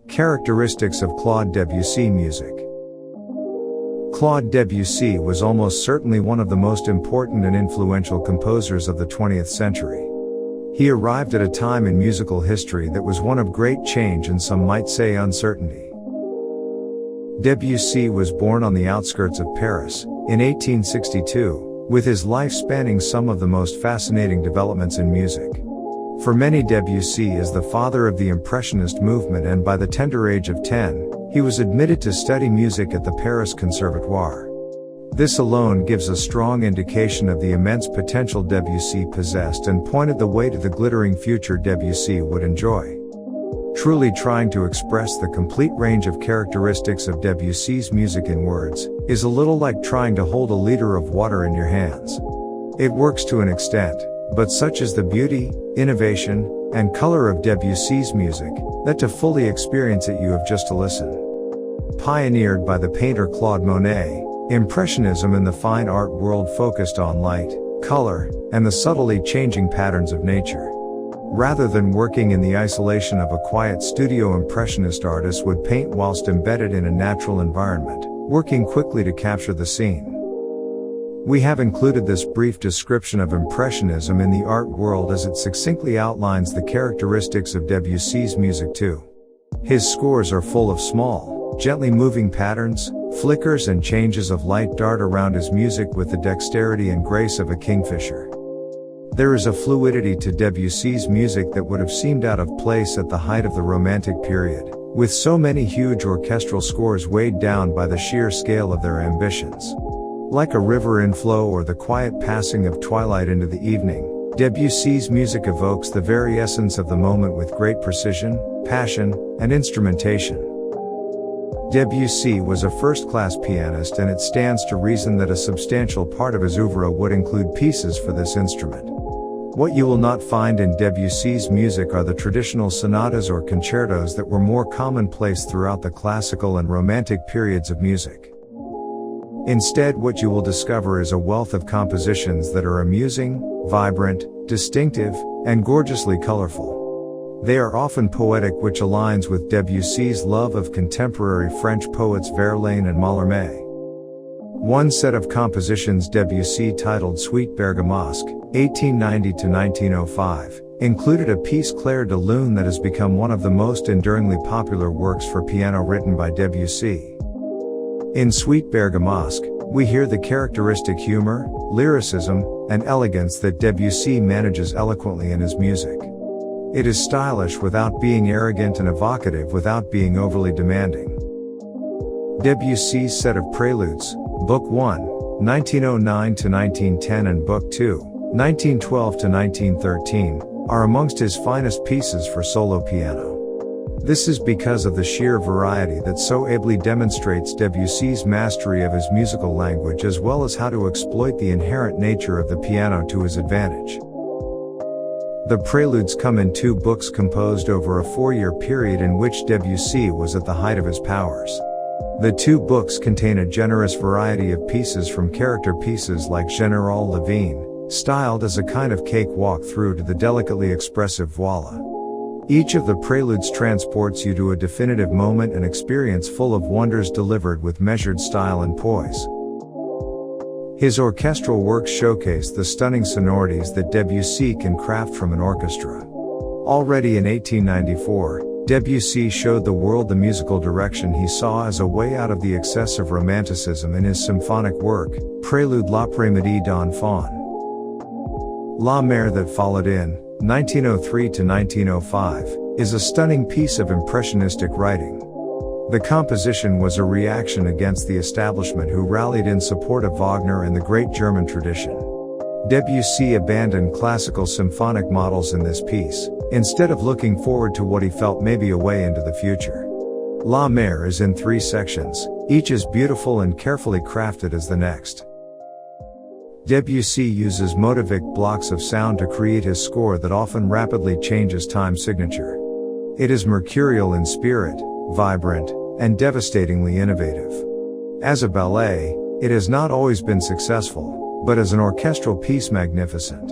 Characteristics of Claude Debussy music. Claude Debussy was almost certainly one of the most important and influential composers of the 20th century. He arrived at a time in musical history that was one of great change and some might say uncertainty. Debussy was born on the outskirts of Paris, in 1862, with his life spanning some of the most fascinating developments in music. For many, Debussy is the father of the Impressionist movement, and by the tender age of 10, he was admitted to study music at the Paris Conservatoire. This alone gives a strong indication of the immense potential Debussy possessed and pointed the way to the glittering future Debussy would enjoy. Truly trying to express the complete range of characteristics of Debussy's music in words is a little like trying to hold a liter of water in your hands. It works to an extent, but such is the beauty, innovation, and color of Debussy's music, that to fully experience it you have just to listen. Pioneered by the painter Claude Monet, Impressionism in the fine art world focused on light, color, and the subtly changing patterns of nature. Rather than working in the isolation of a quiet studio, Impressionist artists would paint whilst embedded in a natural environment, working quickly to capture the scene. We have included this brief description of Impressionism in the art world as it succinctly outlines the characteristics of Debussy's music too. His scores are full of small, gently moving patterns, flickers and changes of light dart around his music with the dexterity and grace of a kingfisher. There is a fluidity to Debussy's music that would have seemed out of place at the height of the Romantic period, with so many huge orchestral scores weighed down by the sheer scale of their ambitions. Like a river in flow or the quiet passing of twilight into the evening, Debussy's music evokes the very essence of the moment with great precision, passion, and instrumentation. Debussy was a first-class pianist, and it stands to reason that a substantial part of his oeuvre would include pieces for this instrument. What you will not find in Debussy's music are the traditional sonatas or concertos that were more commonplace throughout the classical and romantic periods of music. Instead, what you will discover is a wealth of compositions that are amusing, vibrant, distinctive, and gorgeously colorful. They are often poetic, which aligns with Debussy's love of contemporary French poets Verlaine and Mallarmé. One set of compositions Debussy titled Suite Bergamasque, 1890–1905, included a piece Clair de Lune that has become one of the most enduringly popular works for piano written by Debussy. In Suite Bergamasque, we hear the characteristic humor, lyricism, and elegance that Debussy manages eloquently in his music. It is stylish without being arrogant and evocative without being overly demanding. Debussy's set of preludes, Book 1, 1909–1910 and Book 2, 1912–1913, are amongst his finest pieces for solo piano. This is because of the sheer variety that so ably demonstrates Debussy's mastery of his musical language, as well as how to exploit the inherent nature of the piano to his advantage. The preludes come in two books composed over a 4-year period in which Debussy was at the height of his powers. The two books contain a generous variety of pieces, from character pieces like Général Levine, styled as a kind of cakewalk, through to the delicately expressive Voila. Each of the preludes transports you to a definitive moment and experience full of wonders delivered with measured style and poise. His orchestral works showcase the stunning sonorities that Debussy can craft from an orchestra. Already in 1894, Debussy showed the world the musical direction he saw as a way out of the excessive romanticism in his symphonic work, Prélude l'après-midi d'Enfant. La Mer, that followed in 1903–1905, is a stunning piece of impressionistic writing. The composition was a reaction against the establishment, who rallied in support of Wagner and the great German tradition. Debussy abandoned classical symphonic models in this piece, instead of looking forward to what he felt may be a way into the future. La Mer is in 3 sections, each as beautiful and carefully crafted as the next. Debussy uses motivic blocks of sound to create his score that often rapidly changes time signature. It is mercurial in spirit, vibrant, and devastatingly innovative. As a ballet, it has not always been successful, but as an orchestral piece, magnificent.